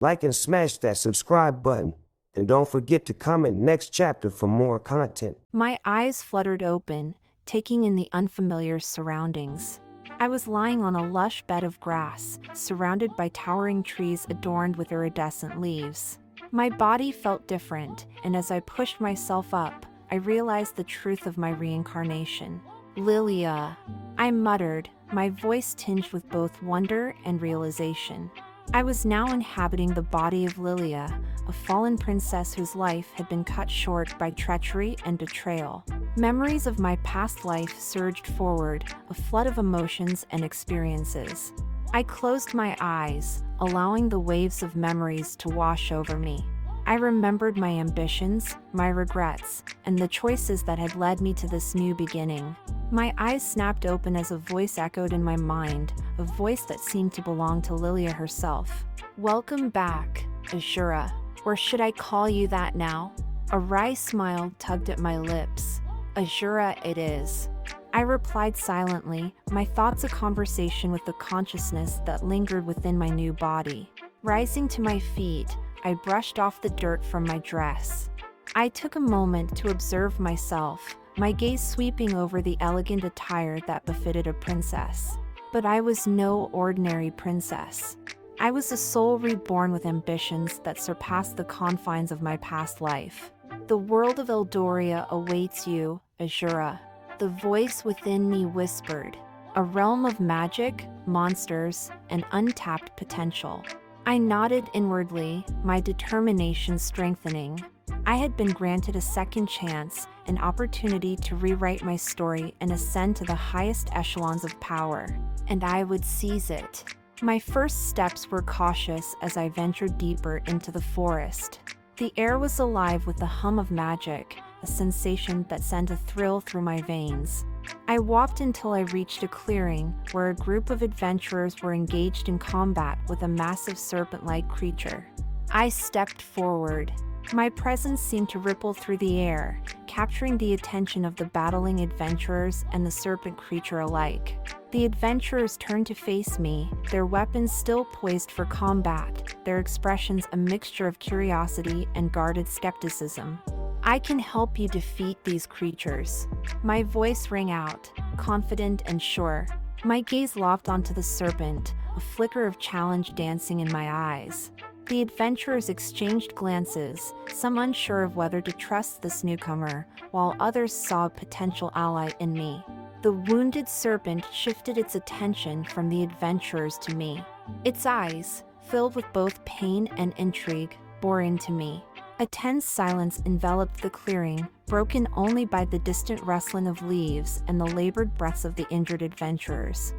Like and smash that subscribe button. And don't forget to comment next chapter for more content. My eyes fluttered open, taking in the unfamiliar surroundings. I was lying on a lush bed of grass, surrounded by towering trees adorned with iridescent leaves. My body felt different, and as I pushed myself up, I realized the truth of my reincarnation. Lilia, I muttered, my voice tinged with both wonder and realization. I was now inhabiting the body of Lilia, a fallen princess whose life had been cut short by treachery and betrayal. Memories of my past life surged forward, a flood of emotions and experiences. I closed my eyes, allowing the waves of memories to wash over me. I remembered my ambitions, my regrets, and the choices that had led me to this new beginning. My eyes snapped open as a voice echoed in my mind, a voice that seemed to belong to Lilia herself. Welcome back, Ashura. Or should I call you that now? A wry smile tugged at my lips. Ashura it is. I replied silently, my thoughts a conversation with the consciousness that lingered within my new body. Rising to my feet, I brushed off the dirt from my dress. I took a moment to observe myself, my gaze sweeping over the elegant attire that befitted a princess. But I was no ordinary princess. I was a soul reborn with ambitions that surpassed the confines of my past life. The world of Eldoria awaits you, Ashura. The voice within me whispered. A realm of magic, monsters, and untapped potential. I nodded inwardly, my determination strengthening. I had been granted a second chance, an opportunity to rewrite my story and ascend to the highest echelons of power, and I would seize it. My first steps were cautious as I ventured deeper into the forest. The air was alive with the hum of magic, a sensation that sent a thrill through my veins. I walked until I reached a clearing where a group of adventurers were engaged in combat with a massive serpent-like creature. I stepped forward. My presence seemed to ripple through the air, capturing the attention of the battling adventurers and the serpent creature alike. The adventurers turned to face me, their weapons still poised for combat, their expressions a mixture of curiosity and guarded skepticism. I can help you defeat these creatures. My voice rang out, confident and sure. My gaze locked onto the serpent, a flicker of challenge dancing in my eyes. The adventurers exchanged glances, some unsure of whether to trust this newcomer, while others saw a potential ally in me. The wounded serpent shifted its attention from the adventurers to me. Its eyes, filled with both pain and intrigue, bore into me. A tense silence enveloped the clearing, broken only by the distant rustling of leaves and the labored breaths of the injured adventurers.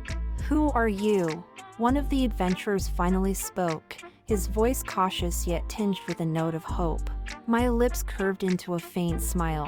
Who are you? One of the adventurers finally spoke, his voice cautious yet tinged with a note of hope. My lips curved into a faint smile.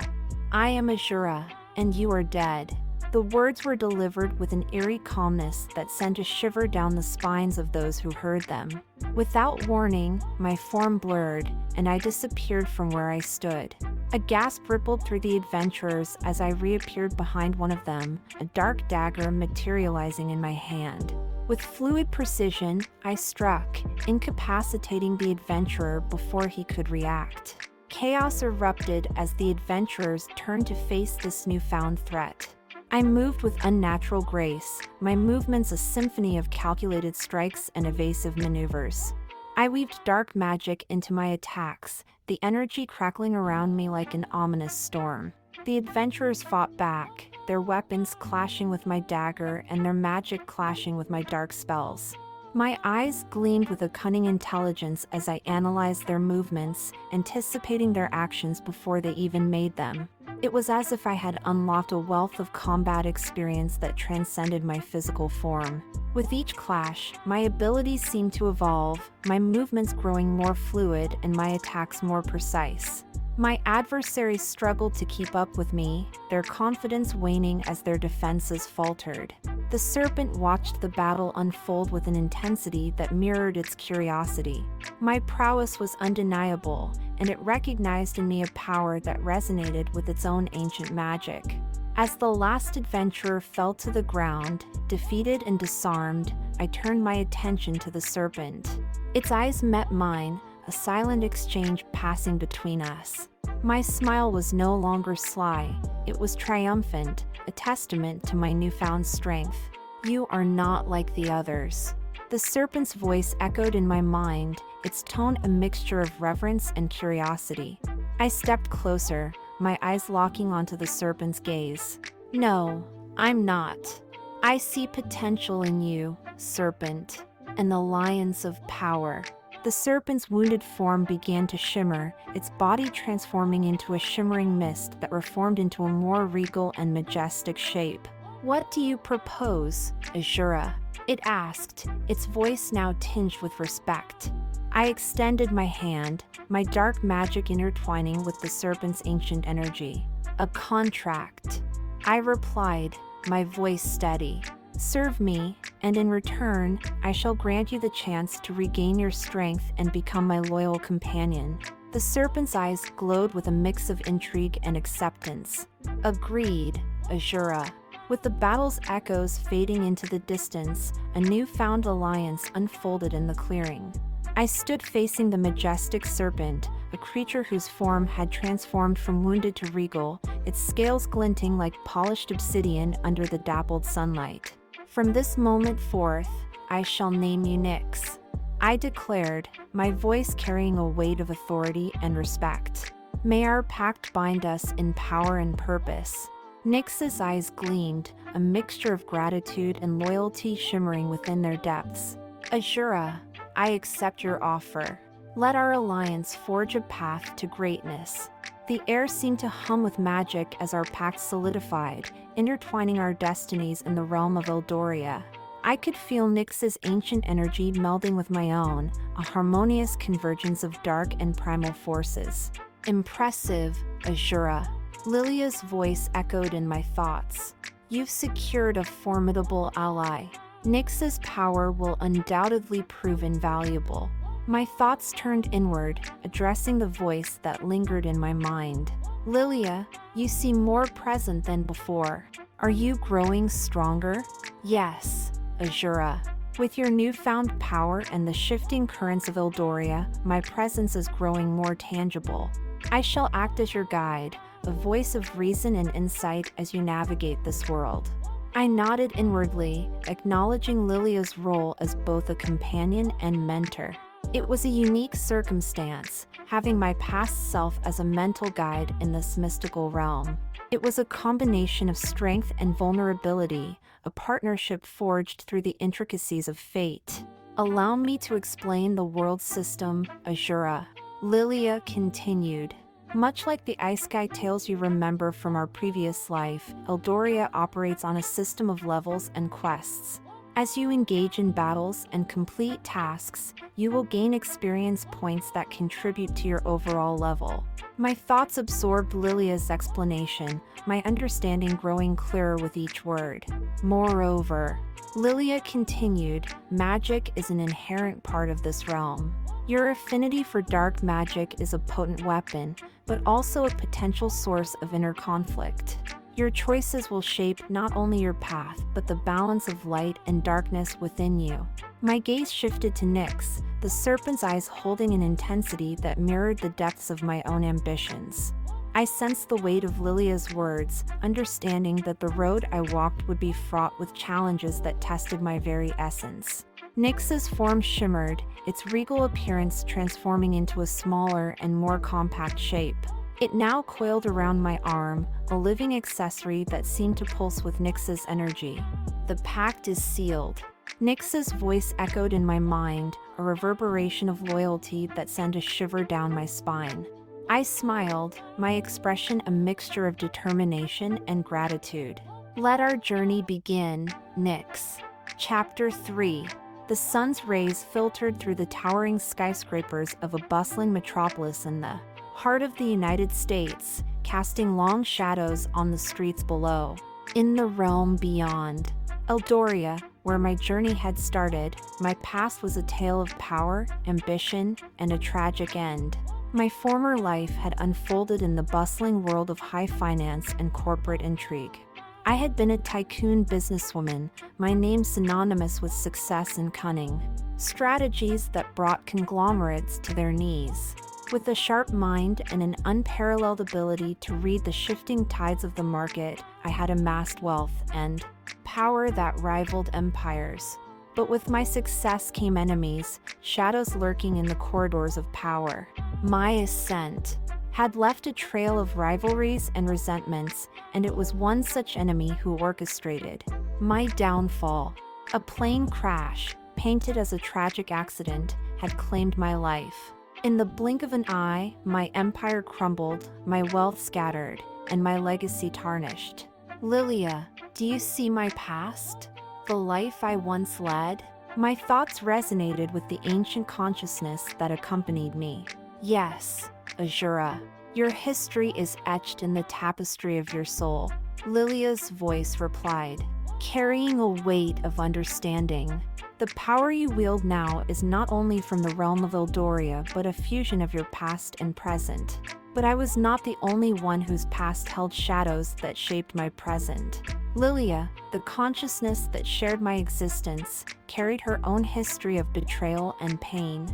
I am Ashura, and you are dead. The words were delivered with an eerie calmness that sent a shiver down the spines of those who heard them. Without warning, my form blurred, and I disappeared from where I stood. A gasp rippled through the adventurers as I reappeared behind one of them, a dark dagger materializing in my hand. With fluid precision, I struck, incapacitating the adventurer before he could react. Chaos erupted as the adventurers turned to face this newfound threat. I moved with unnatural grace, my movements a symphony of calculated strikes and evasive maneuvers. I weaved dark magic into my attacks, the energy crackling around me like an ominous storm. The adventurers fought back, their weapons clashing with my dagger and their magic clashing with my dark spells. My eyes gleamed with a cunning intelligence as I analyzed their movements, anticipating their actions before they even made them. It was as if I had unlocked a wealth of combat experience that transcended my physical form. With each clash, my abilities seemed to evolve, my movements growing more fluid and my attacks more precise. My adversaries struggled to keep up with me, their confidence waning as their defenses faltered. The serpent watched the battle unfold with an intensity that mirrored its curiosity. My prowess was undeniable, and it recognized in me a power that resonated with its own ancient magic. As the last adventurer fell to the ground, defeated and disarmed, I turned my attention to the serpent. Its eyes met mine, a silent exchange passing between us. My smile was no longer sly, it was triumphant, a testament to my newfound strength. You are not like the others. The serpent's voice echoed in my mind, its tone a mixture of reverence and curiosity. I stepped closer, my eyes locking onto the serpent's gaze. No, I'm not. I see potential in you, serpent, and the lions of power. The serpent's wounded form began to shimmer, its body transforming into a shimmering mist that reformed into a more regal and majestic shape. What do you propose, Azura? It asked, its voice now tinged with respect. I extended my hand, my dark magic intertwining with the serpent's ancient energy. A contract. I replied, my voice steady. Serve me, and in return, I shall grant you the chance to regain your strength and become my loyal companion. The serpent's eyes glowed with a mix of intrigue and acceptance. Agreed, Azura. With the battle's echoes fading into the distance, a newfound alliance unfolded in the clearing. I stood facing the majestic serpent, a creature whose form had transformed from wounded to regal, its scales glinting like polished obsidian under the dappled sunlight. From this moment forth, I shall name you Nyx, I declared, my voice carrying a weight of authority and respect. May our pact bind us in power and purpose. Nyx's eyes gleamed, a mixture of gratitude and loyalty shimmering within their depths. Azura, I accept your offer. Let our alliance forge a path to greatness. The air seemed to hum with magic as our pact solidified, intertwining our destinies in the realm of Eldoria. I could feel Nyx's ancient energy melding with my own, a harmonious convergence of dark and primal forces. Impressive, Azura. Lilia's voice echoed in my thoughts. You've secured a formidable ally. Nyx's power will undoubtedly prove invaluable. My thoughts turned inward, addressing the voice that lingered in my mind. Lilia, you seem more present than before. Are you growing stronger? Yes, Azura. With your newfound power and the shifting currents of Eldoria, my presence is growing more tangible. I shall act as your guide, a voice of reason and insight as you navigate this world. I nodded inwardly, acknowledging Lilia's role as both a companion and mentor. It was a unique circumstance, having my past self as a mental guide in this mystical realm. It was a combination of strength and vulnerability, a partnership forged through the intricacies of fate. Allow me to explain the world system, Azura. Lilia continued. Much like the Ice Sky tales you remember from our previous life, Eldoria operates on a system of levels and quests. As you engage in battles and complete tasks, you will gain experience points that contribute to your overall level. My thoughts absorbed Lilia's explanation, my understanding growing clearer with each word. Moreover, Lilia continued, magic is an inherent part of this realm. Your affinity for dark magic is a potent weapon, but also a potential source of inner conflict. Your choices will shape not only your path, but the balance of light and darkness within you. My gaze shifted to Nyx, the serpent's eyes holding an intensity that mirrored the depths of my own ambitions. I sensed the weight of Lilia's words, understanding that the road I walked would be fraught with challenges that tested my very essence. Nyx's form shimmered, its regal appearance transforming into a smaller and more compact shape. It now coiled around my arm, a living accessory that seemed to pulse with Nyx's energy. The pact is sealed. Nyx's voice echoed in my mind, a reverberation of loyalty that sent a shiver down my spine. I smiled, my expression a mixture of determination and gratitude. Let our journey begin, Nyx. Chapter 3. The sun's rays filtered through the towering skyscrapers of a bustling metropolis in the heart of the United States, casting long shadows on the streets below. In the realm beyond, Eldoria, where my journey had started, my past was a tale of power, ambition, and a tragic end. My former life had unfolded in the bustling world of high finance and corporate intrigue. I had been a tycoon businesswoman, my name synonymous with success and cunning. Strategies that brought conglomerates to their knees. With a sharp mind and an unparalleled ability to read the shifting tides of the market, I had amassed wealth and power that rivaled empires. But with my success came enemies, shadows lurking in the corridors of power. My ascent had left a trail of rivalries and resentments, and it was one such enemy who orchestrated my downfall. A plane crash, painted as a tragic accident, had claimed my life. In the blink of an eye, my empire crumbled, my wealth scattered, and my legacy tarnished. Lilia, do you see my past? The life I once led? My thoughts resonated with the ancient consciousness that accompanied me. Yes, Azura, your history is etched in the tapestry of your soul. Lilia's voice replied, carrying a weight of understanding. The power you wield now is not only from the realm of Eldoria, but a fusion of your past and present. But I was not the only one whose past held shadows that shaped my present. Lilia, the consciousness that shared my existence, carried her own history of betrayal and pain.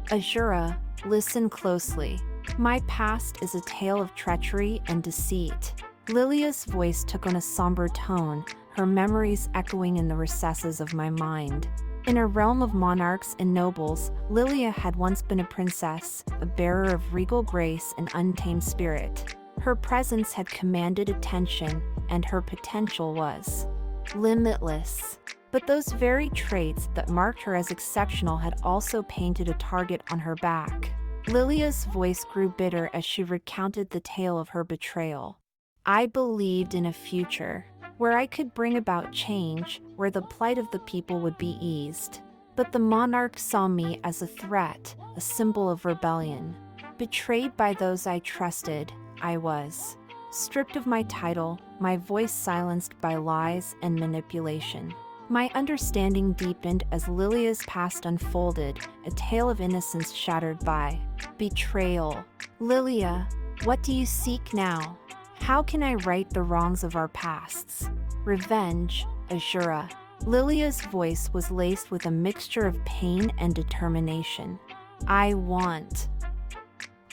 Azura, listen closely. My past is a tale of treachery and deceit. Lilia's voice took on a somber tone, her memories echoing in the recesses of my mind. In a realm of monarchs and nobles, Lilia had once been a princess, a bearer of regal grace and untamed spirit. Her presence had commanded attention, and her potential was limitless. But those very traits that marked her as exceptional had also painted a target on her back. Lilia's voice grew bitter as she recounted the tale of her betrayal. I believed in a future where I could bring about change, where the plight of the people would be eased. But the monarch saw me as a threat, a symbol of rebellion. Betrayed by those I trusted, I was stripped of my title, my voice silenced by lies and manipulation. My understanding deepened as Lilia's past unfolded, a tale of innocence shattered by betrayal. Lilia, what do you seek now? How can I right the wrongs of our pasts? Revenge, Azura. Lilia's voice was laced with a mixture of pain and determination. I want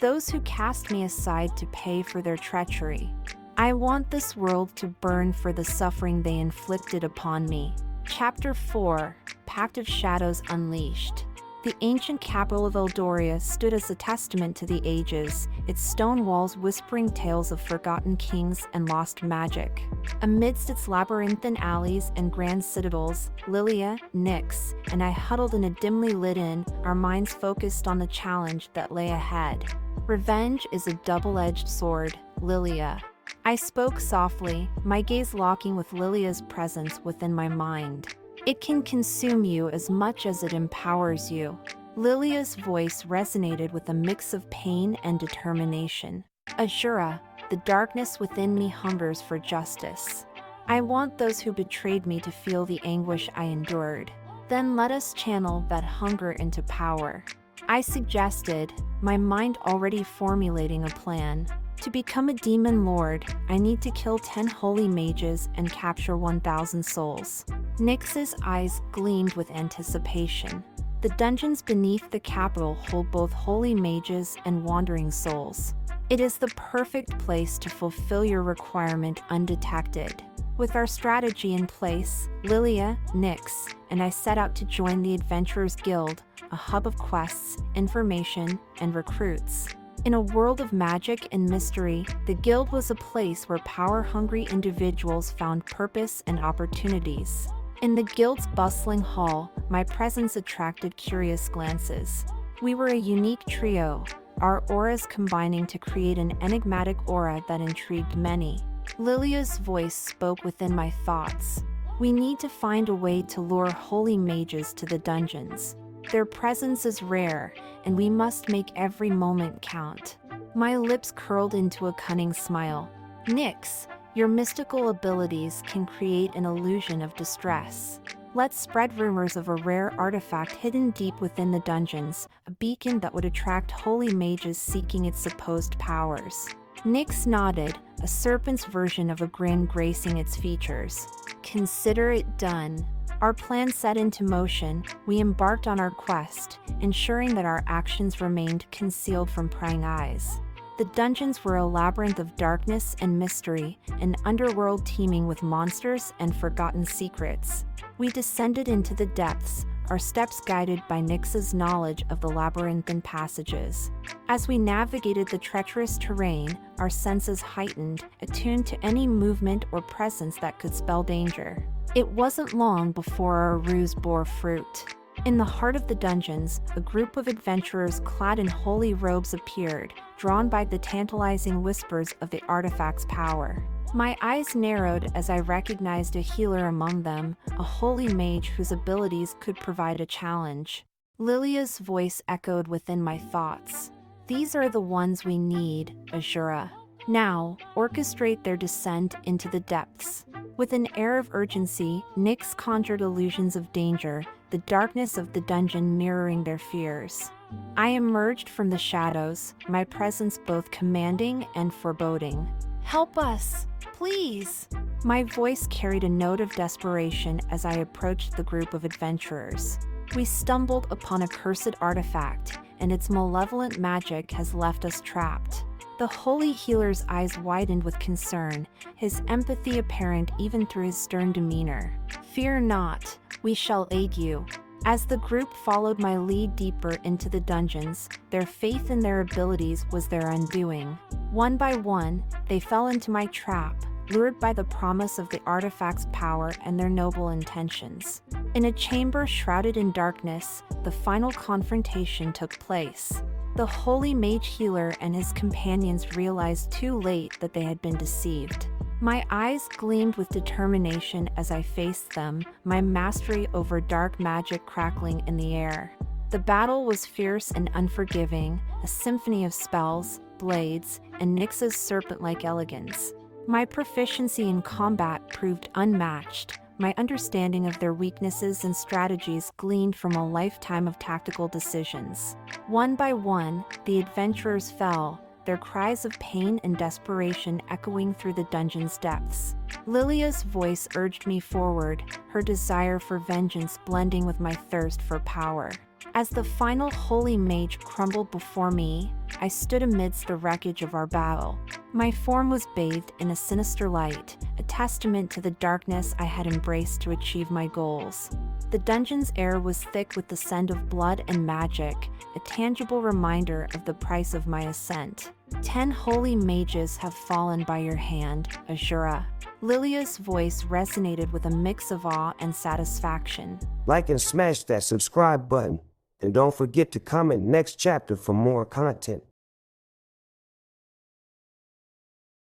those who cast me aside to pay for their treachery. I want this world to burn for the suffering they inflicted upon me. Chapter 4, Pact of Shadows Unleashed. The ancient capital of Eldoria stood as a testament to the ages, its stone walls whispering tales of forgotten kings and lost magic. Amidst its labyrinthine alleys and grand citadels, Lilia, Nyx, and I huddled in a dimly lit inn, our minds focused on the challenge that lay ahead. Revenge is a double-edged sword, Lilia. I spoke softly, my gaze locking with Lilia's presence within my mind. It can consume you as much as it empowers you. Lilia's voice resonated with a mix of pain and determination. Azura, the darkness within me hungers for justice. I want those who betrayed me to feel the anguish I endured. Then let us channel that hunger into power. I suggested, my mind already formulating a plan. To become a demon lord, I need to kill 10 holy mages and capture 1,000 souls. Nyx's eyes gleamed with anticipation. The dungeons beneath the capital hold both holy mages and wandering souls. It is the perfect place to fulfill your requirement undetected. With our strategy in place, Lilia, Nyx, and I set out to join the Adventurers Guild, a hub of quests, information, and recruits. In a world of magic and mystery, the Guild was a place where power-hungry individuals found purpose and opportunities. In the Guild's bustling hall, my presence attracted curious glances. We were a unique trio, our auras combining to create an enigmatic aura that intrigued many. Lilia's voice spoke within my thoughts. We need to find a way to lure holy mages to the dungeons. Their presence is rare, and we must make every moment count. My lips curled into a cunning smile. Nyx, your mystical abilities can create an illusion of distress. Let's spread rumors of a rare artifact hidden deep within the dungeons, a beacon that would attract holy mages seeking its supposed powers. Nyx nodded, a serpent's version of a grin gracing its features. Consider it done. Our plan set into motion, we embarked on our quest, ensuring that our actions remained concealed from prying eyes. The dungeons were a labyrinth of darkness and mystery, an underworld teeming with monsters and forgotten secrets. We descended into the depths, our steps guided by Nyx's knowledge of the labyrinthine passages. As we navigated the treacherous terrain, our senses heightened, attuned to any movement or presence that could spell danger. It wasn't long before our ruse bore fruit. In the heart of the dungeons, a group of adventurers clad in holy robes appeared, drawn by the tantalizing whispers of the artifact's power. My eyes narrowed as I recognized a healer among them, a holy mage whose abilities could provide a challenge. Lilia's voice echoed within my thoughts. These are the ones we need, Azura. Now, orchestrate their descent into the depths. With an air of urgency, Nyx conjured illusions of danger, the darkness of the dungeon mirroring their fears. I emerged from the shadows, my presence both commanding and foreboding. Help us, please! My voice carried a note of desperation as I approached the group of adventurers. We stumbled upon a cursed artifact, and its malevolent magic has left us trapped. The holy healer's eyes widened with concern, his empathy apparent even through his stern demeanor. Fear not, we shall aid you. As the group followed my lead deeper into the dungeons, their faith in their abilities was their undoing. One by one, they fell into my trap, lured by the promise of the artifact's power and their noble intentions. In a chamber shrouded in darkness, the final confrontation took place. The holy mage healer and his companions realized too late that they had been deceived. My eyes gleamed with determination as I faced them, my mastery over dark magic crackling in the air. The battle was fierce and unforgiving, a symphony of spells, blades, and Nyx's serpent-like elegance. My proficiency in combat proved unmatched, my understanding of their weaknesses and strategies gleaned from a lifetime of tactical decisions. One by one, the adventurers fell, their cries of pain and desperation echoing through the dungeon's depths. Lilia's voice urged me forward, her desire for vengeance blending with my thirst for power. As the final holy mage crumbled before me, I stood amidst the wreckage of our battle. My form was bathed in a sinister light, a testament to the darkness I had embraced to achieve my goals. The dungeon's air was thick with the scent of blood and magic, a tangible reminder of the price of my ascent. 10 holy mages have fallen by your hand, Azura. Lilia's voice resonated with a mix of awe and satisfaction. Like and smash that subscribe button. And don't forget to comment next chapter for more content.